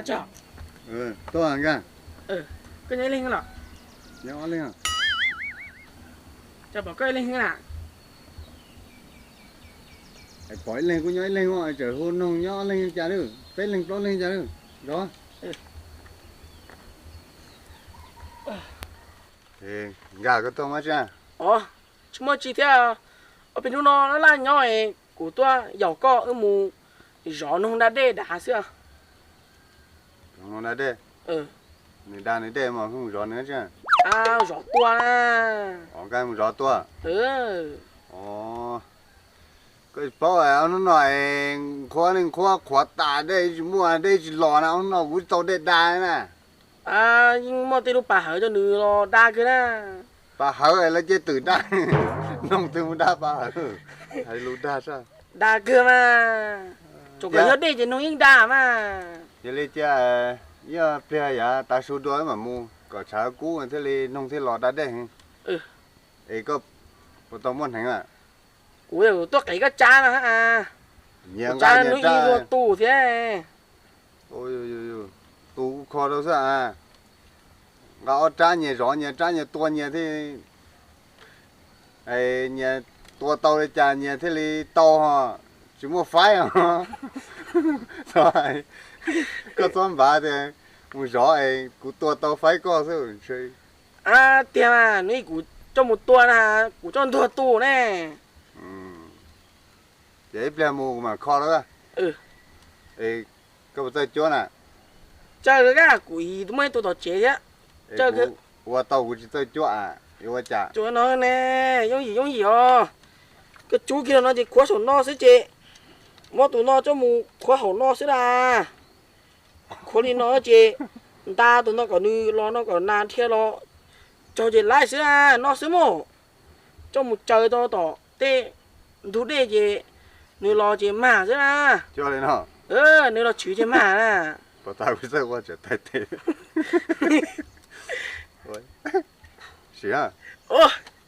chào. Tôi hàng ra. Cái nhảy lên hả? Nhỏ lên à? Chào bảo cây lên hả? Ai khỏi lên cũng nhảy lên rồi, trời hôn nó nhỏ lên chả được, té lên to lên chả được, đó. Thì gà có to mất chưa? Chúng mới chỉ theo ở bên nó là nhỏ ấy của tôi giàu có ở mù gió nó đã đê đã xưa. Nó đã đê. Người ta này đê mà không rõ nữa chứ. Gió tua à. Cái một rõ tua. Ồ. Cái bao à nó nói khoa tả đây mua đây chỉ lò nào nó cũng tao đây đa nè. Nhưng mà tôi bà hỏi cho nữ lo đa cái nè. Bà hỏi là chơi từ đa. Nông từ đa bà hỏi. Hay lú đa sao? Đa cơ mà. Chỗ cái nhất đây chỉ nông yên đa mà. Vậy là chứ giờ bây giờ ta số đôi mà mua có trái cũ thế là nông thế lò đa đây. Ấy có tao muốn hành à? Ui, tôi cái cha mà cha nó y vô tù thế. Ôi tù khó đâu sao à? Gạo cha nhà rõ nhà cha nhà tua nhà thế ấy nhà tua tàu để cha nhà thế là tàu ha chỉ mua phái à? Rồi có tôm bả thì mua rõ ấy cụ tua tàu phái có sao chơi? Tiền à, nó cụ cho một tuần à, cụ cho một tù nè. Vậy bây giờ mua mà khó đó. Ê, có một tay chỗ nè. Chơi cái cụ ý tụi mấy tụi tao chế chứ. Chơi cái. Ủa tao cũng chỉ tay chỗ à, yêu chả. Chỗ nó nè, giống gì à? Cái chú kia nó chỉ khóa sổ no sẽ chế. Mà tụi nó cho mù khóa hậu no sẽ là. Khóa đi nó chế. Ta tụi nó còn như lo nó còn nàn theo lo. Cho chế lại sẽ là nó sẽ mổ. Cho một trời to tỏ tê. Thú đề chế. Nếu lo chế mà sẽ là. Cho lên hả? Nếu lo chữ chế mà nè. Bảo tao bây giờ qua trở tay tê. Xí hả?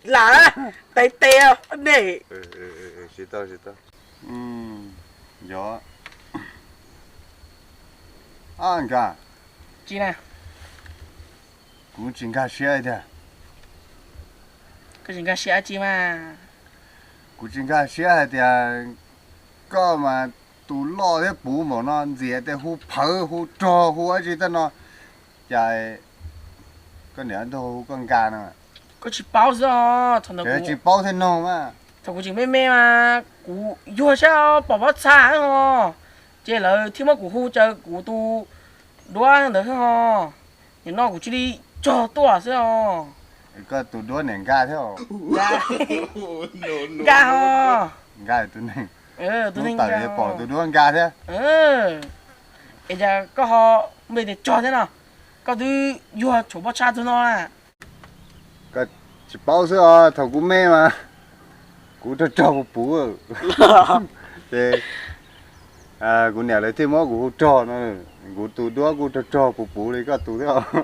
Là tay tê à? Để. Xí tao. Gió. Anh cả. Chị nè. Cũng chính cả xe thế. Cái chính cả xe chị mà. Cũng chính cả xe thì có mà tụ lo thế bố mà nó gì thế hú phở hú trò hú ấy gì thế nó chạy cái nữa đâu con gà nữa. Có chỉ bao giờ thằng nào chỉ bao thế nào mà. Thằng cũng chỉ mê mà cụ vô sao bỏ xa hả? Chỉ là thiếu mất cụ hú chơi cụ tu đoán được hả? Nhưng nó cũng chỉ đi cho tôi sao? Có tụ đoán nền gà thế hả? Gà hả? Gà tụ nền. Tụi mình gà. Bỏ tụ đoán gà thế. Bây giờ có họ mình để cho thế nào? Có thứ vô chỗ bao xa tụi nó à? Có chỉ bao giờ thằng cũng mê mà. Cũng cho một bú thì cũng nè lấy thêm món cũng cho nó cũng tụ đó cũng cho một bú đấy có tụ thế không?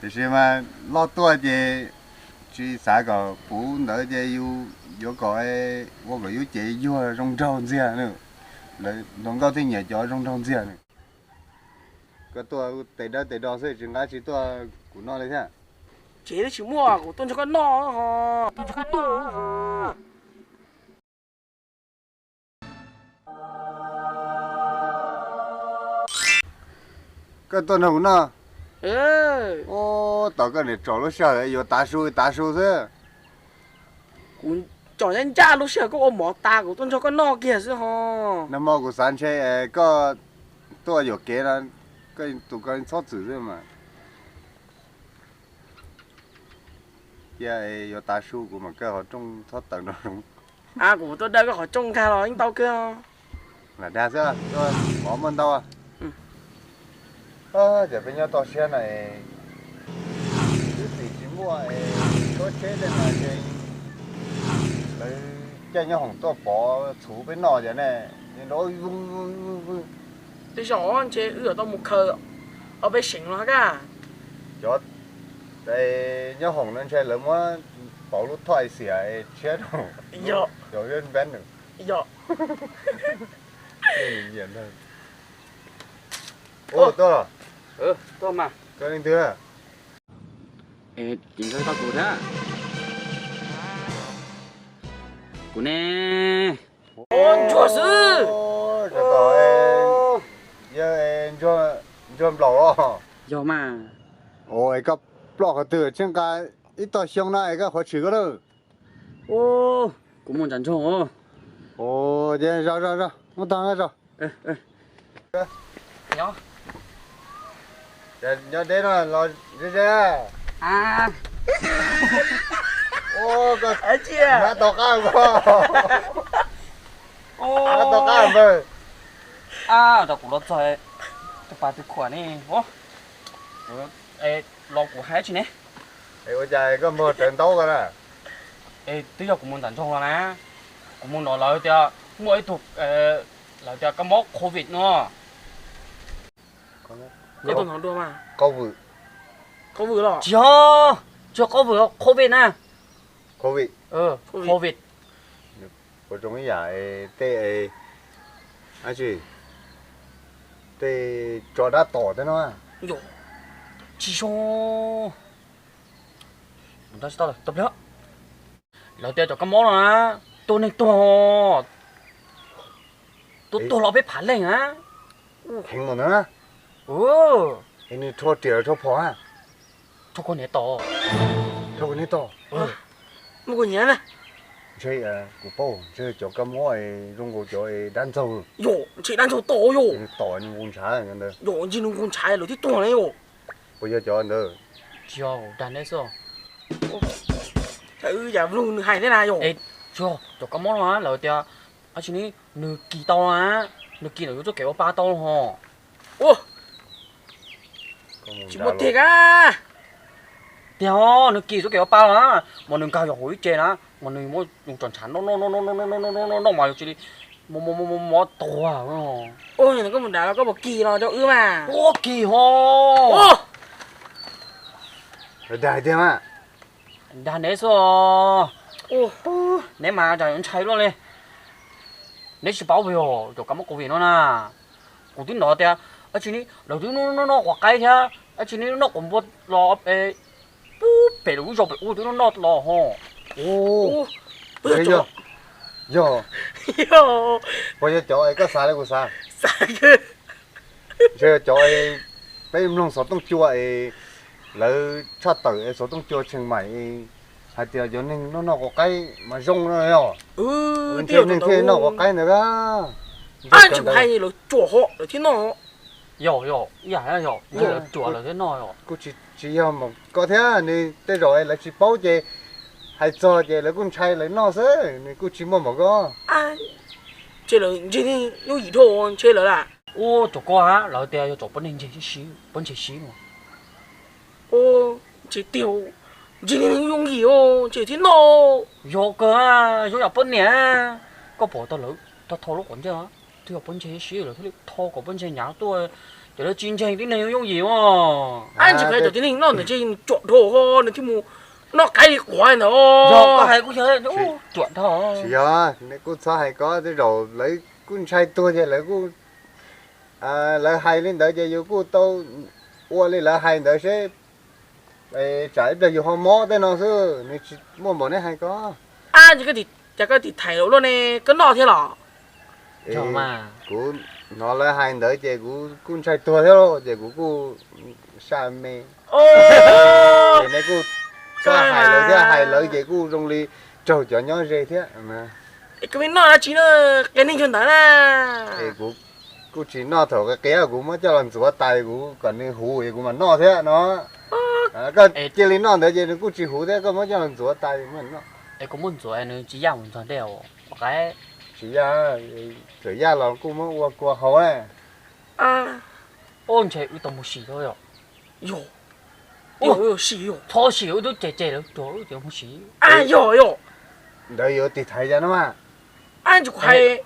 Thì xem mà lo tua chỉ xả cái bú đỡ cho yêu có vô cái yêu chế vô rong rong gì nữa lấy rong cao thì nhẹ cho rong rong gì nữa cái tua tới đó sẽ chừng chỉ tua của nó đấy thế chế đấy chỉ mua của tôi cho con no hả? Tôi cho con no hả? cái tua nào nó Ô, tao cái này trò nó sao đấy, vô tá su thế. cũng trò nhân cha lúc xưa có ôm mỏ ta của tôi cho con no kia chứ hả? Năm mò của sáng chế có tôi有给了，跟都跟炒纸的嘛。也有大树của mà cái họ trồng thoát tầng đó đúng. Của tôi đây có hỏi trông kha rồi anh tao kia không? Là đa chứ, tôi bỏ mình đâu à? Giờ bây giờ tao xe này cái gì chỉ mua có chế lên là chơi lấy chơi nhau hỏng tôi bỏ thủ bên nọ vậy này, nó vung. Tôi sợ anh chế ở tao một khờ ở bên xịn nó cả. Chốt đây nhau hỏng lên chơi lớn quá bỏ lút thoại xỉa chết rồi. Rồi lên bên nữa. Nhìn thôi. Ô, to rồi. To mà. Cho nên thưa. Ê, chính xác tao cụ thế. Cụ nè. Chúa sư. Ôi, trời ơi. Giờ em cho lẩu đó. Giờ mà. Ôi, cái lẩu cái từ trên cái ít tao xong này cái khó chịu cái đó. Ô, cụ muốn chẳng chồng. Ồ, giờ ra, không tăng rồi. Ê. Nhó. Giờ đến rồi, ra. À. Ô, cái Ấy chia. má to cao quá. Ô. Má to cao mà. À, tao cụ lót rồi. Tao bà tự khỏe nè. Ô. Ê, lo cụ hái chứ nè. Ê, ôi trời, có một trận đấu cái này. Ê, tí giờ cụ muốn chẳng chồng rồi nè. Cụ muốn nói lời tao. Mỗi thuộc, lời tao có mốc Covid nữa. Có tuần học đua mà. Câu vự, Có vừa rồi. Chưa có vừa Covid nè. Covid. Covid. Có trong cái giải tê ai gì? Tê cho đã tỏ thế nó. Yo. Chỉ số. Mình ta sẽ tao tập đó. Lời tao cho cái món rồi nè. Tôi nên to. Tôi lo biết phản lên hả? Hình một nữa. Hình như thua tiền thua phó à? Cho con này to. Thua cái này to. Một cái nhá này. Chơi của bố, chơi cho cái món ấy dùng của cho đan sâu. Yo, chị đang cho to yo. Tỏ như muốn trái như thế. Yo, chị đừng con trái rồi thì to này yo. Bây giờ cho anh nữa. Chưa, đàn đấy sao? Trời ơi, giờ luôn hay thế nào yo. Ê, chưa, cho cái món đó lời tao. À chị ní, nửa kỳ to á. Nửa kỳ là cho kéo 3 to luôn hả? Ô, chị một thiệt à. Theo, nửa kỳ cho kéo 3 á. Mà nửa cao dọc hối chê á. Mà nửa mua dùng tròn chán nó mà chị đi. Mà to à. Ôi, này có một đá có một kỳ nó cho ư mà. Ô, kỳ hò. Ô. Rồi đại thêm à? Đàn đấy sao? Ô, nếu mà chẳng cháy luôn đi. Nếu chỉ bảo vệ hồ, cho cả một công việc nó nè. Cụ tin đó thì à, chị ní, đầu tiên nó hoặc cái thế, chị ní nó còn một lò bê, bê đủ rồi, bê nó lò hồ. Ồ, bây thấy giờ chưa? yo, Bây giờ cho ấy có xa đấy của xa. sao cơ? Giờ cho ấy bây giờ số tông chua ấy lỡ cho tử số tông chua chừng mày hay tiêu cho nên nó có cái mà rung nó rồi. Tiêu nên thế nó có cái nữa đó. anh chụp hay rồi chùa họ rồi thế nó. Yo, dạ yo, giờ chùa là thế nào yo. Cô chỉ mà có thế này tới rồi là chỉ bảo chị hay cho chị là con trai lấy nó thế này cô chỉ mà có. À, chơi là chơi đi, yêu gì thôi, chơi là là. Ô, chỗ qua, lời tiền cho bên này chế xí mà. Ô, chơi tiêu, chơi đi yêu gì ô, chơi thế nó. Yo cơ à, yo ở bên nè. Có bỏ tao lỡ, tao thâu lúc còn chứ hả? Thì ở bên chế xí rồi, thì thâu của bên chế nhà tôi. Để nó chiến tranh đến này yêu gì mà. Anh chỉ phải cho thế này nó là chơi chuột thôi ho, nó thì mu nó cái gì của anh nó. Yo có hay cũng chơi, chuột thôi. Chỉ à, này cô sao hay có tới rồi lấy con trai tôi thì lấy cô lấy hai lên đợi cho cô tôi qua lên là hai đợi sẽ trái bây giờ họ mò tới nó chứ này mua món này hay có. À, chỉ cái thì thầy luôn nè, cái nó thế là. Cho mà. Cô nó là hai đợi cho cô con trai tôi theo cho cô sao mê. Ô. Thì này cô sao hai lời cho cô trong ly trầu cho nhau rể thế mà. Cái bên nó là chỉ là cái ninh chuẩn đó là. Thì cô chỉ nó thở cái kéo của mà cho lần sửa tay của còn nên hú thì của mà nó thế nó cái chỉ lý nó để cho cô chỉ hú thế có mà cho lần sửa tay mà nó Ê, có muốn rồi anh chỉ dạo mình toàn đều. Cái chỉ ra sửa ra là cô mới qua hậu ấy. À, ôn chế ưu tầm một xí thôi ạ. yo, xí yo. Thôi xí ưu tôi chế được, trời ơi, một xí. À, yo. Đây giờ thì thấy ra nó mà. Anh chỉ hay.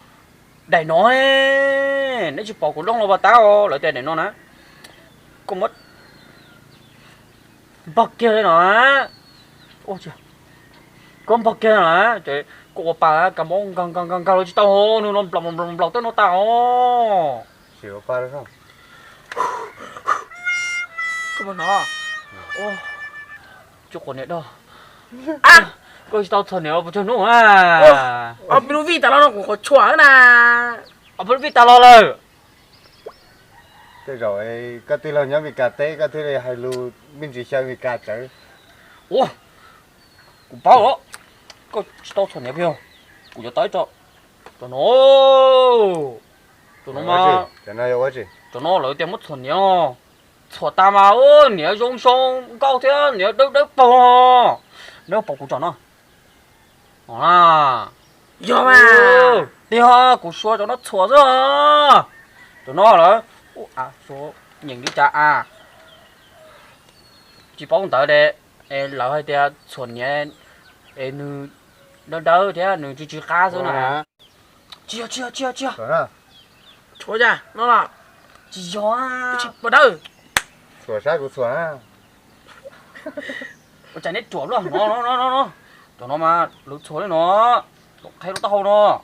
Đại nói, nếu chỉ bỏ của đông là bà tao, lợi tiền để nó nè. Có mất. Bạc kia đấy nó. Ôi trời. Con bạc kia hả? Trời, cô bà cầm bóng căng rồi chứ tao hô, nó lọc tới nó tao. Chịu pa được không? 么呢？ô chỗ còn này đâu 啊， coi tao thằng này bữa nó à 啊，比如味道那种好穿呐。 à bữa biết tao lo rồi thế rồi cái tí là nhóm bị cà té cái thứ này hay lu mình chỉ chơi bị cà chở ô cũng bao đó coi tao thằng này không cũng cho tới cho nó mà cho nó yêu gì cho nó lợi tiền mất thằng nhau thọ ta mà ơ nhớ giống sông cao thế nhớ đất bò nếu bò cũng cho nó à 有嘛？ đi ha cũng xóa cho nó thọ rồi cho nó là à số nhìn đi cha à chỉ bảo tới đây em lão hay để chuẩn nhé em nữ nó đỡ thế nữ chỉ cá thôi nè chia rồi ha 戳去，弄了， chỉ à 去不到。 sửa sai của sửa ha chạy nét chuột luôn nó cho nó mà lụt chuột đấy nó thấy nó tao nó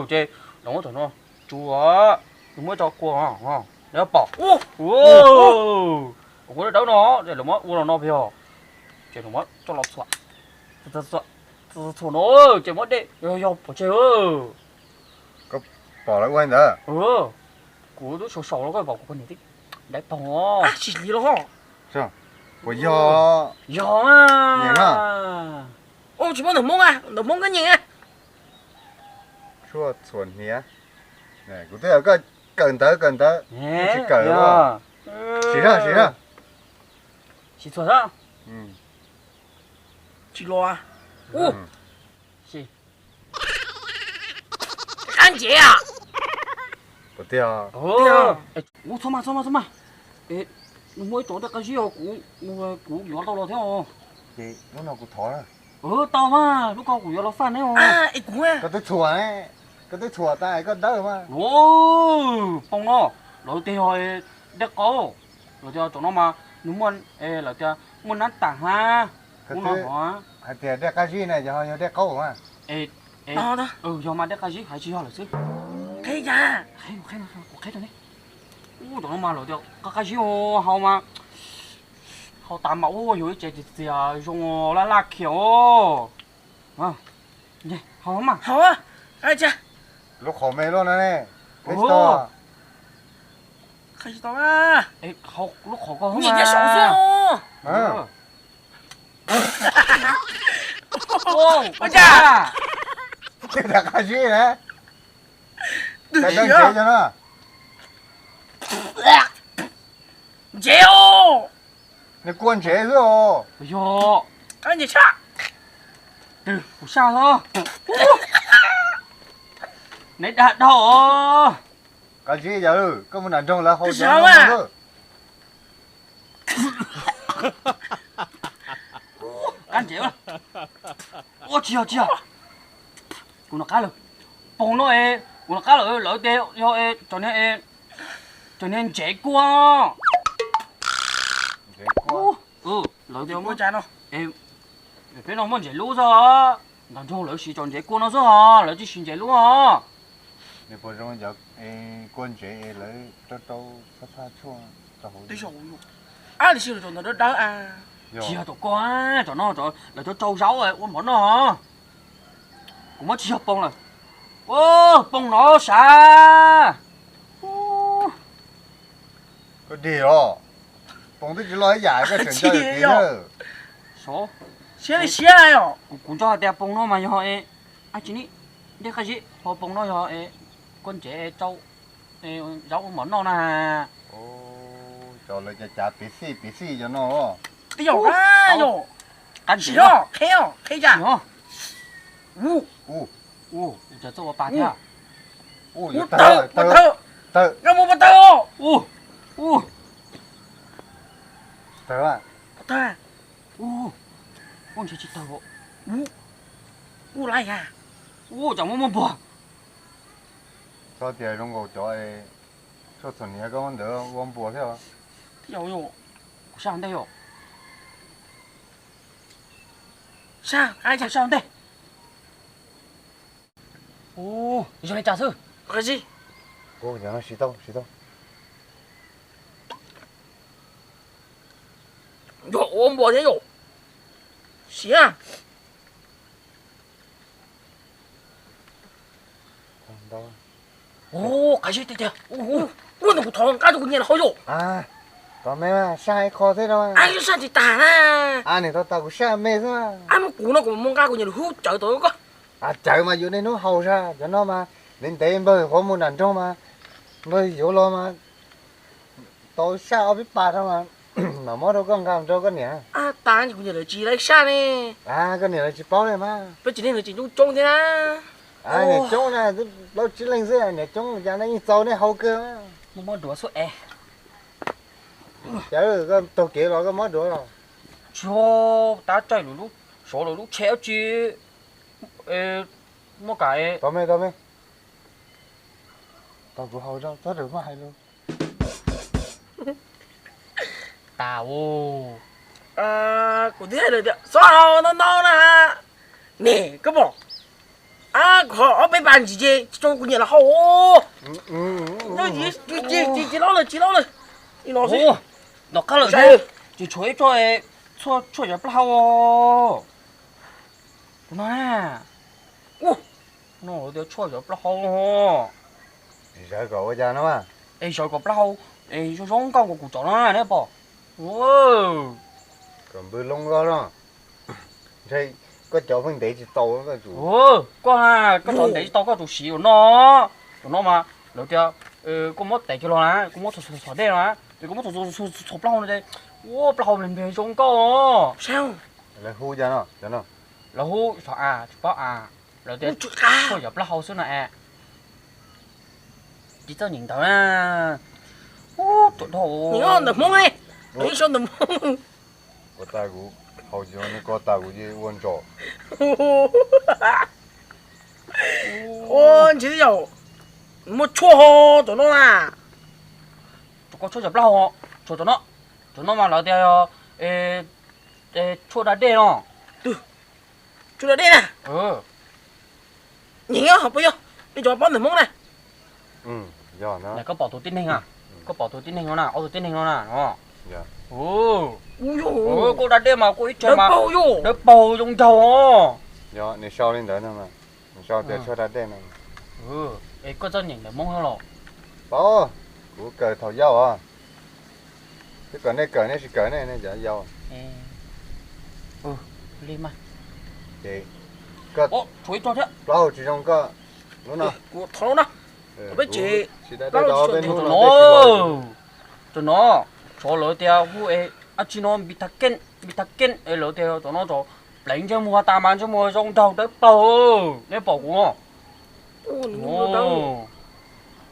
chơi nó cho nó chúa nó mới cho qua ha nó bỏ cũng có đâu nó để nó mất nó phiêu chơi nó mất cho lọt xoa xoa nó chơi mất đi yo bỏ chơi bỏ lại quanh đó cú nó sầu nó cái bỏ con này tí đấy bỏ 啊，是离了哈。 sao của do yo à nhìn à 哦，全部能蒙啊，能蒙个人啊。 chua chuẩn nhé này của tôi là cần tới nè chỉ cởi đúng xí ra xí chuột á ừ 去了啊。 ừ. 是干姐啊！ của tôi à 어, 오, 잠깐만. 에, 뭐 또 어디까지요? 고 여러 로 theo. thì lúc nào cũng thỏ à tao mà, lúc có yellow fan đấy. 啊，一公啊。 cái tôi chùa tay có đỡ mà 오, phong nó. Rồi thì hồi để có. Rồi thì cho nó mà nếu muốn là thì muốn ăn tảng ha. cái Muốn thứ hả? hay thì để cái gì này cho họ để câu mà 에, đó đó. giờ mà để cái gì hay chỉ hỏi là gì? 可以呀。 开着呢。오, cho nó mà rồi thì cái gì ô, hao mà. Hao tạm mà ô, rồi chạy à, dùng lá kiểu. À, nè, hao mà. 好啊，哎姐， lúc khổ mê luôn này cái Ồ. to 可以到啊。 에, lúc khó có 你别少岁哦。 ừ. 오, ôi cha. cái là cái gì đấy cái đơn à? chế cho nó 姐哦， nó cuốn chế rồi ôi dồi, 赶紧吃。 từ, của sao đó? Nãy đã đâu? cái gì giờ có một lần trong là hậu Sao mà? Ăn chịu ôi chìa cũng là cá rồi bông nó cũng là cá rồi lỡ tê cho nên trẻ quá chế quá lỡ tê有没 mất 有钱呢？ cái nó muốn trẻ lú sao làm cho lỡ xì chọn trẻ quá nó sao lỡ chỉ xin trẻ lú à nếu bây giờ giờ cuốn chế lấy cho tao sát chua cho hậu 对小我有。俺的媳妇就那点当啊。 chia cho quá cho nó là cho trâu rau rồi uống món nó hả cũng mất chia bông rồi ô bông nó xa có điều bông tôi chỉ nói giải cái chuyện chơi tí nữa số 现在写了哟。 cũng cho đẹp bông nó mà cho ê à chị ní để cái gì họ bông nó cho ê con trẻ trâu ê rau món nó nè ô cho lấy chả tí xì cho nó 对有啊有。 cắn 是 chị 哟，可以哟，可以家。 hả 五 ô giờ cho bà thế à ô 五 tao 头，我 tao 头， tao 俺们不头， ô tao à 不头。 con chị tao 五来呀。 chẳng muốn bỏ cho tiền trong cổ cho cho tuần này có vấn đề không bùa theo 有有。 sao đây rồi 上，俺家 sao đây ô giờ này trả sư 可惜。 cô nhà nó xí tông 哟，我没得哟。行啊， đó ô cái gì thế ô,我那个汤干着年好哟。 à tao mẹ mà sai khó thế đâu mà 哎，啥子大啦？ à này tao cũng sai mẹ thôi mà 俺们姑那个蒙干过年好找到个。 à trời mà vô đây nó hầu ra cho nó mà đến tiền bơi có muốn ăn trong mà bơi vô lo mà tôi sao biết bà đâu mà mà mỗi đâu con làm cho cái nè 啊，当然就过年了，鸡来啥呢？ à cái này là chỉ bao này mà 不今天是进入中的啦。 à này trống này nó chỉ lên dưới này trống giờ này giàu này hầu cơ mà nó món đũa số e chớ cái tôi kể rồi cái món đồ rồi cho ta chạy lũ số lũ chéo chi mua cái tao mẹ tao cũng hầu đâu tao được mà hay luôn tao à, của thế rồi đấy, sao nó là, nè, cái bộ, à, họ bên bàn gì trong của nhà là hậu, nó chỉ nó rồi, nó gì, ô nó cá lợn sao, thế chỉ chuối cho nhập lao nó nè ô, nó để cho nhập lao giờ gọi cho nó mà ê sợ cọp lao ê cho giống cao của cụ chó nó nè bỏ wow còn bơi lông lo đó đây có chỗ mình để chỉ tàu nó chủ ô có chọn đấy tao có chủ xíu nó mà đầu tiên có mất để cho nó nè có mất sổ đây nè thì có mất sổ lao này đây wow lao mình về giống cao sao, là hú cho nó là hú sợ à chỉ bảo à đầu tiên chút cá, cho nhập lao xíu nè chỉ cho nhìn tao nè ô tụi thầu nhìn ngon được không ấy, đấy sao được không, có ta cũng hầu cho nó có ta cũng đi uốn trò ôn chỉ dầu, một chua tụi nó là, tụi con cho nhập lao cho tụi nó mà là để cho đã đê nó chú là đây nè, nhìn nhá, học bây giờ, đi cho bón được không này. do nó này có bỏ tủ tin hình à có bỏ tủ tin hình nó nè ô tủ tin hình nó nè nó dạ ô Ui cô đã đêm mà cô ít chơi đỡ mà bao vô. đỡ bầu trong đầu do này sau lên đó nè mà sau để cho ra đây nè ấy có dân nhìn để mong hơn rồi có của cờ thầu dâu à cái cờ này chỉ cờ này này giả dâu đi mà thì có ô chuối cho thế bao chỉ trong có nó nào Của thằng nó. Bây chị chỉ đã đó bên tụi nó nó cho lỡ tiêu vụ ấy à chỉ nó bị thắc kinh ấy lỡ tiêu tụi nó cho lấy cho mua ta mang cho mua trong đầu đỡ bầu để bầu của nó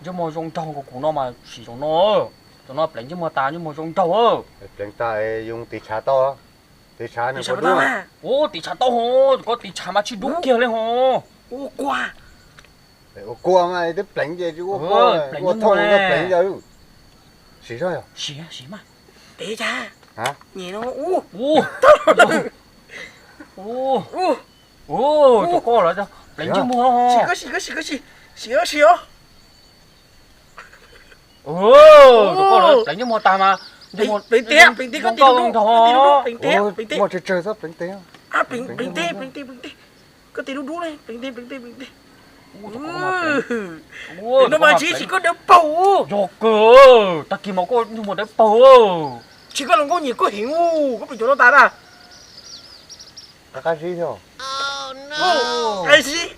cho mua trong đầu của nó mà chỉ trong nó tụi nó lấy cho mua ta cho mua trong đầu chúng ta dùng tí trà to tí trà này thì có sao đúng đó không mà. ô tí chả to hồ có tí chả mà chỉ đúng kia lên hồ Ô qua. ô cua mà tiếp đánh gì chứ ô cua đánh ô như thông thế nó này. đánh rồi xí rồi à xí mà Để cha. hả Nhìn nó u. ô U. ô tụi con là sao lấy cho mua hồ Xỉu. ô tụi con là lấy cho mua ta mà Bình tía có tí đúng. Bình tía. một chơi rất bình tía À bình tía. Có tí đúng này. Bình tía. Nó mà chỉ có đỡ bầu. Yo cơ, ta kìm máu cô như một đứa bầu. Chỉ có lòng có nhiều có hiểu. Có bị chỗ nó tàn à? cái gì thôi Cái gì?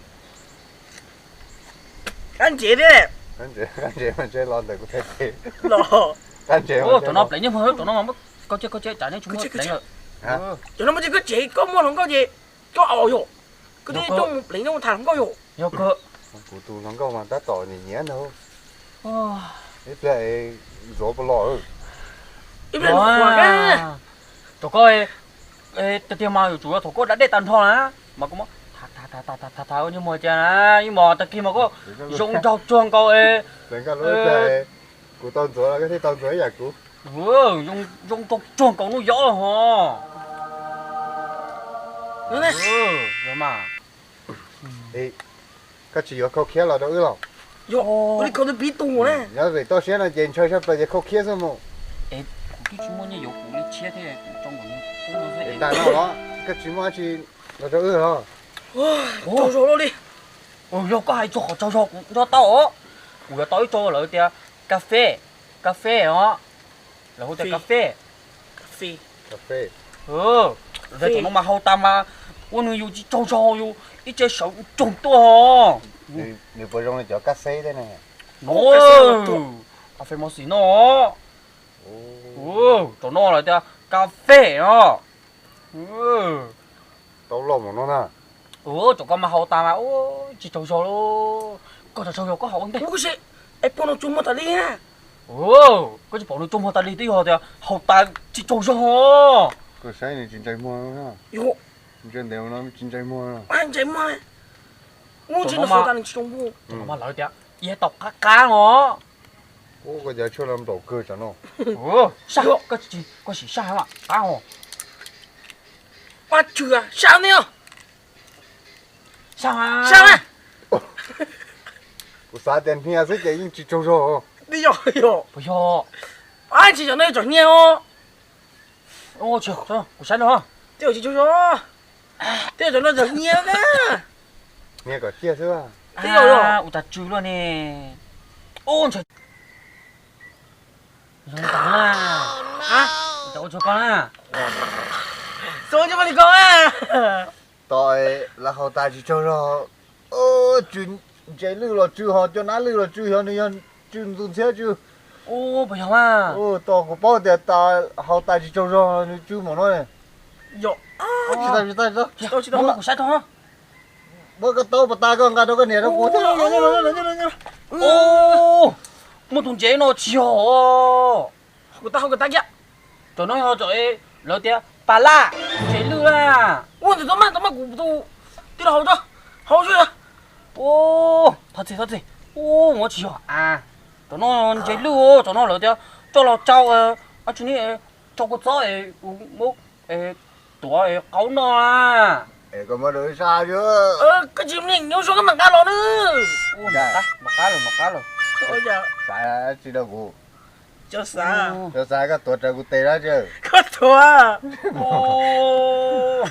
Anh chị đấy. anh chị mà chơi lon thì có thể thế Lò. anh chị Ô, tụi nó lấy như hơi, tụi nó mà mất có chơi trả nên chúng nó lấy rồi. hả Chỗ nó mới chỉ có chị có mua không có gì. Có ồ dụ. Cái đấy trong lấy nó thằng không có dụ. Yo cơ. của tụi nó câu mà ta tỏi thì nhé đâu Ô. ít lại rổ bò lò Im lặng quả cái. Tụi coi tụi tiêu mà chủ tụi cô đã để tàn thôi á. Mà cũng thà như mọi chuyện á, nhưng mà tụi kia mà có dùng trâu chuông câu đừng có lối chạy của tao rổ là cái thế tao rổ nhà của dùng trâu chuông câu nó rõ hả? Nữa này. Rồi mà. đi cái chỉ có khâu kia là đâu rồi Yo, cái con nó bị tù nè. nhớ rồi tao sẽ là chuyện chơi sắp tới khâu kia xong rồi cái chuyên môn như dụ cụ đi chia thế trong của cũng nó sẽ tại nó đó cái chuyện mà chỉ nó cho ư hả Cho nó đi. ôi có ai cho tao ủa tao cho lại tia cà phê đó là hỗ trợ cà phê Phi. cà phê rồi tụi nó mà hậu tam mà ôi nó yêu chỉ cho yêu ít chơi sống trồng to nếu bây giờ nó cho cà phê đây này nó cà phê mà xí nó tụi nó là tia cà phê đó tao lo mà nó nè tụi con mà hậu tam mà chỉ cho luôn có cho có hậu không thế Ủa cái gì? Ê, bọn nó chung một tà đi ha. có chỉ bảo nó trong họ ta đi tí họ thì hậu ta chỉ cho cái sai này chính trái mua nó Yo, trên đều nó chính trái mua nó anh chạy mai. Ngu chỉ nó phụ ta nên chung bu. tụi nó mà lợi tiệt ye tộc cá ngó ô cái giờ cho làm đầu cơ cho nó sao có gì sao mà cá ngó Quá chừa, sao nè? sao à Sao à? cái sao tiền kia sẽ chạy chỉ cho rồi Đi rồi, yo. bây giờ Anh chỉ cho nó cho nhiều. ô chưa của sao nữa Tiêu chỉ cho nó. Tiêu cho nó cho nhiều nè. nghe có chia chứ Tiêu rồi. ủa ta chui luôn nè ô trời rồi tao à Hả? tao cho con à Số cho bạn đi con à. tôi là họ ta chỉ cho rồi ô chuyện chạy lư là chưa họ cho nó lư là chưa họ nên chuyện tuần xe chưa ô bây giờ mà ô tôi có bao giờ ta họ ta chỉ cho rồi chưa mà nói này Yo. chỉ ta Tôi chỉ mama tao. của sao đó bữa cái tao mà ta con cái đâu cái này đâu có thế ô một thùng chế nó chiều Của tao không có tác kia. tụi nó họ chơi lợi tiệt bà la chế lừa à Ủa thì tao mà của tao. Tiêu hậu cho. Hậu chưa? ô thật gì ô nó chiều à tụi nó chế lừa tụi nó lợi tiệt cho nó trâu chú này cho cái gió múc tuổi cáu nó à có mà đợi sao chứ Cái chim này nhớ xuống cái mặt cá lò nữa. ô một cá rồi Ôi giời. sai chỉ đâu có Cho xa. cho sai cái tuột ra của tê đó chứ Có thua. ô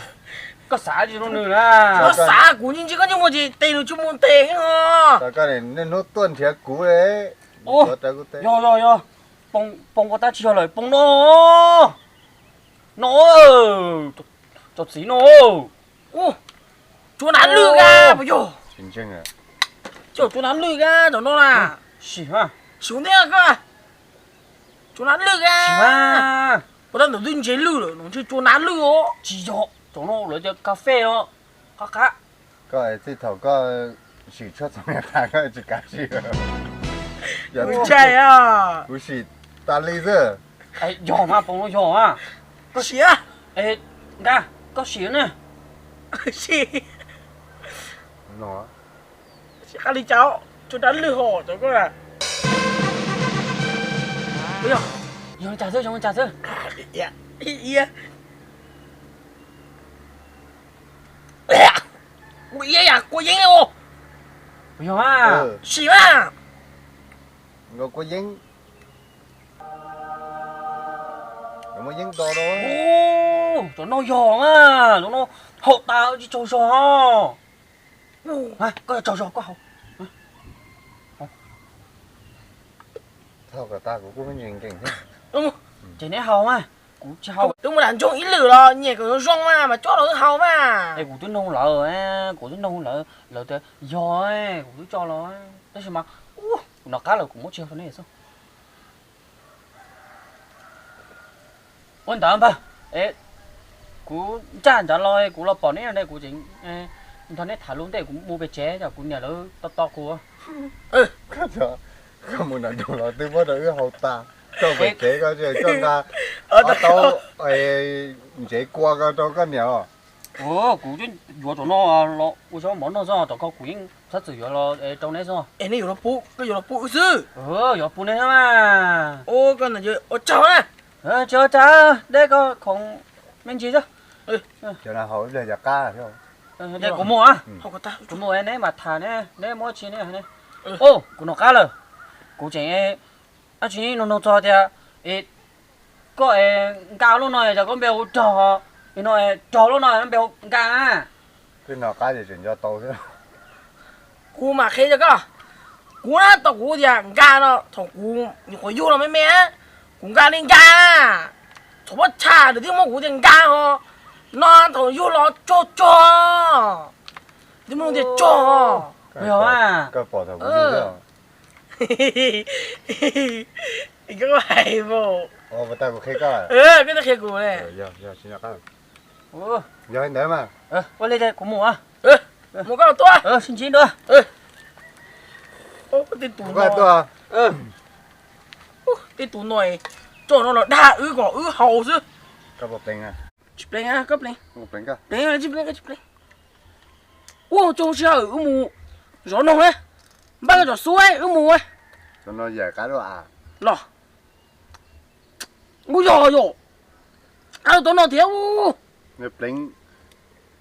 có xả gì đâu nữa à Có xa của nhưng chỉ có những một gì tiền được chung một tiền hả? rồi cái này nên nốt tuần thiệt cũ đấy ô tuột ra của tê yo bông có ta chiều lại bông nó chột xí nó Ô. Chú nán lừa ra. Bây giờ. chính chính à Chú nán lừa ra cho nó là. xỉ ha Xuống thế cơ. Chú nán lừa xỉ ra. ha Có đang đầu tiên chế lừa rồi, nó chứ chú nán lừa. chỉ cho nó lấy cho cà phê đó cá cái thì thầu có chỉ cho thằng nhà ta cái chỉ cả gì giờ Ôi trời à.不是大栗子 ấy giò mà bông nó giò à Có xí à? ấy ga có xỉ nè Xí. nó Xí khá đi cháu. Chú nán lừa hổ rồi cơ à. Bây giờ. giờ trà sữa Dạ. Dạ. Ui dạ dạ, cô dính đâu? bây giờ à Xí à. nó có dính nó mới dính to đó ô tụi nó giò à tụi nó hậu tao chỉ trâu giò à có trâu giò có hậu thao cả ta cũng có nhìn cảnh thế Đúng không? chỉ nãy hậu mà cú chào Đúng mà đàn chung ít lửa rồi, nhẹ của nó rong mà cho nó hầu mà. đây cú tôi nông lợ á cú tôi nông lợ tới giò ấy cú tôi cho nó đấy mà nó cá là cũng muốn chiều thế này sao ôn tạm ba ê cú chán chán rồi cú là bỏ nét đây cú chính thằng này thả luôn đây cú mua về chế cho cú nhà nó to cú cái đó không muốn nói đâu là tôi bắt đầu cái hậu ta cho phải chế cái gì cho ta ở đâu ấy chế qua cái đó cái nhiều cú chứ vừa cho nó ủa cho món nó sao tao có cú in thật sự vừa trong đấy sao Ê, này nó phụ, cái nó phụ sư. vừa phụ này mà Ô, con này ô cháu nè. chờ chờ đây có không men gì chứ cho nó hậu là giặc ca hiểu không đây của mua á Không có ta. của mua này mà thả này này mua chi này này ô của nó cá rồi của chị anh chị nó cho thì có cao luôn rồi giờ con béo trò thì nó trò luôn rồi nó béo cao cái nào cái gì chuyển cho tàu thế cú mà khi cho cơ cú nó tao cú thì ga nó thằng cú hồi vô là mấy mẹ cú ga lên ga thằng bắt cha được tiếng mông cú thì ga ho nó thằng vô nó cho tiếng mông thì cho hiểu à cái bỏ thằng cũng như cái này vô mà tao cũng thấy cái cái nó khi cú này giờ xin cái ừ giờ anh đấy mà qua đây đây của mùa một cái to xin chín nữa cái tủ cái to cái tủ này cho nó là đa gõ hầu chứ cái bột bánh à chụp lên á cấp lên bột bánh cả đấy là chụp lên ô cho sao mù gió nồng ấy bao cái gió suối mù ấy cho nó giải cái đó à lọ ui dồi dồi ăn tao nó thiếu cái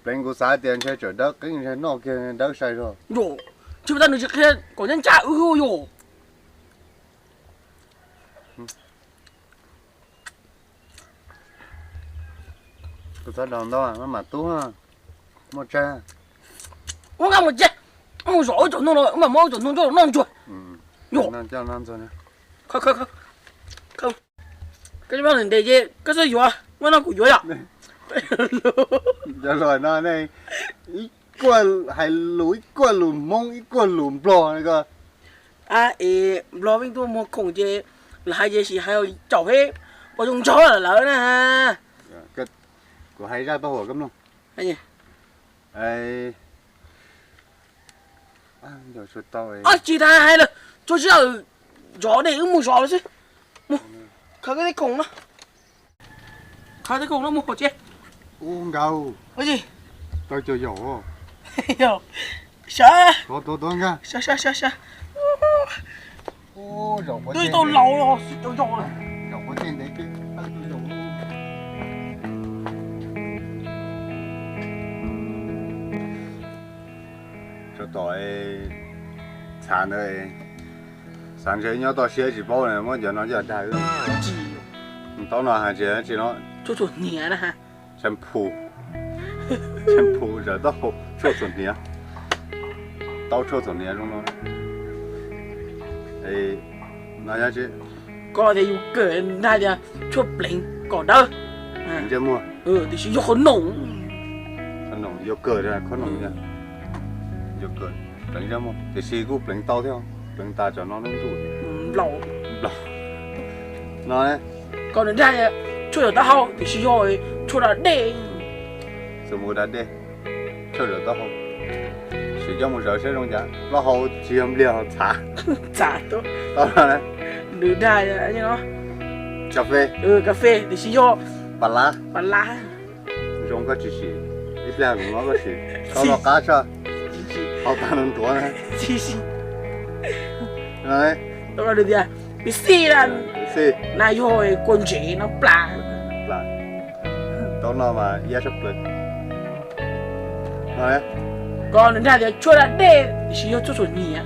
bánh của xã tiền chơi chở đất cái như nó kia đất say rồi dồi chứ ta được chưa kia có nhân trả dồi cái xã đồng đó nó mà tú ha một cha ôi ngang một chết ôi giỏi chuẩn nó rồi mà mong chuẩn nó cho nó chuẩn dồi nó cho nó rồi nè không cái bao lần đây chứ cái gì vậy nó cũng vậy à giờ rồi nó này ít quần hay lúi quần lùm mông ít quần lùm bò này cơ à lo với tôi một khổng chế là hai chế chỉ hai chậu hết có dùng chó là lớn nè ha cái của hay ra bao hồ cấm luôn anh nhỉ ấy giờ sụt tao ấy chỉ thay hai là cho chứ ở gió để một gió chứ một cái khổng nó cái khổng nó một khổng chế uống gạo cái gì tao chơi dỗ hiểu sợ tôi nghe sợ ô dỗ có tôi lâu rồi tôi rồi dỗ có tiền đấy chứ tao chơi dỗ cho tỏi sản rồi sản chế nhau tao xé chỉ bao này mà giờ nó giờ trái rồi gì tao nói hàng chế chỉ nó cho chuột nhẹ nè ha shampoo giờ tao cho chuẩn nhé tao cho chuẩn nhé trong nó ấy nói ra chứ có thể dùng cỡ này là chuột bling còn đâu anh chưa mua thì sử dụng khốn nồng khăn nồng vô cờ ra khăn nồng nha vô cờ đánh ra mua thì xì cũng đánh tao theo đánh ta cho nó tuổi lẩu nói còn đến đây chuột ở tao thì sử dụng chuột ở đây sự mua đã đi cho được tao không sử dụng một giờ sẽ trong nhà nó hậu chỉ làm liều thả trả tôi tao nói đấy đến đây anh nó cà phê cà phê thì sử dụng bà lá dùng cái gì ít là cũng nó cái gì tao nó cá cho họ ta nên tuổi này xí đấy tôi nói được chưa bị xí là xí này rồi con chị nó plà là tao nói mà giá sắp lên nói còn đến đây thì chuột ở đây thì sử dụng chuột nhẹ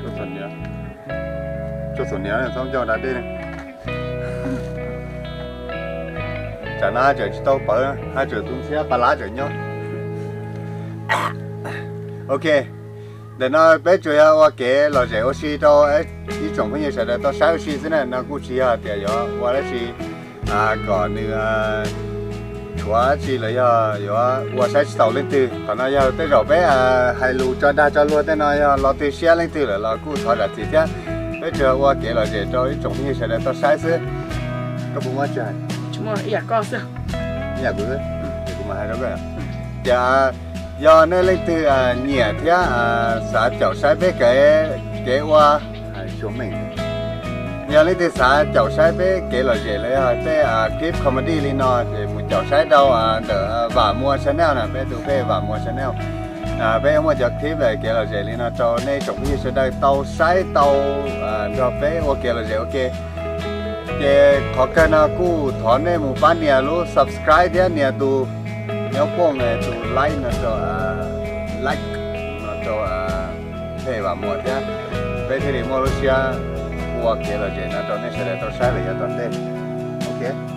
cho số nhớ này xong cho đã đi này chả na chở chỉ tao bỡ hai chở tung xe bà lá chở nhau ok để nó bé chơi qua kế lo dễ oxy tao ấy ý chồng cũng như sẽ là tao sai oxy thế này nó cũng chỉ là tiền đó qua đó chỉ còn nữa chúa chỉ là giờ qua sai tàu lên từ còn nó giờ tới rồi bé hai lù cho đa cho luôn tới nó lo từ xe lên từ là lo cũng thôi là gì thế bây giờ qua kể là gì cho chúng như sẽ là tao sai xứ có bụng quá trời chúng mà iya có sao nhà của tôi cũng mà hay đó vậy dạ do nơi lên từ nhẹ thế xã chậu sai bé kể qua xuống mình giờ lên từ xã chậu sai bé kể là gì lấy bé clip comedy lên nó thì một chậu sai đâu đỡ và mua channel nè bé tụi bé và mua channel bé mua giật clip về kể là gì lên nó cho nên chúng như sẽ đây tàu sai tàu cho bé ok là gì ok cái khó khăn là cú thọ nên một bạn nhà luôn subscribe thế nhà tụ nhớ phong này tụ like nó cho like nó cho thế và mua thế bây giờ thì Malaysia qua kia là gì nó cho nên sẽ để tao sai là giờ tao đây ok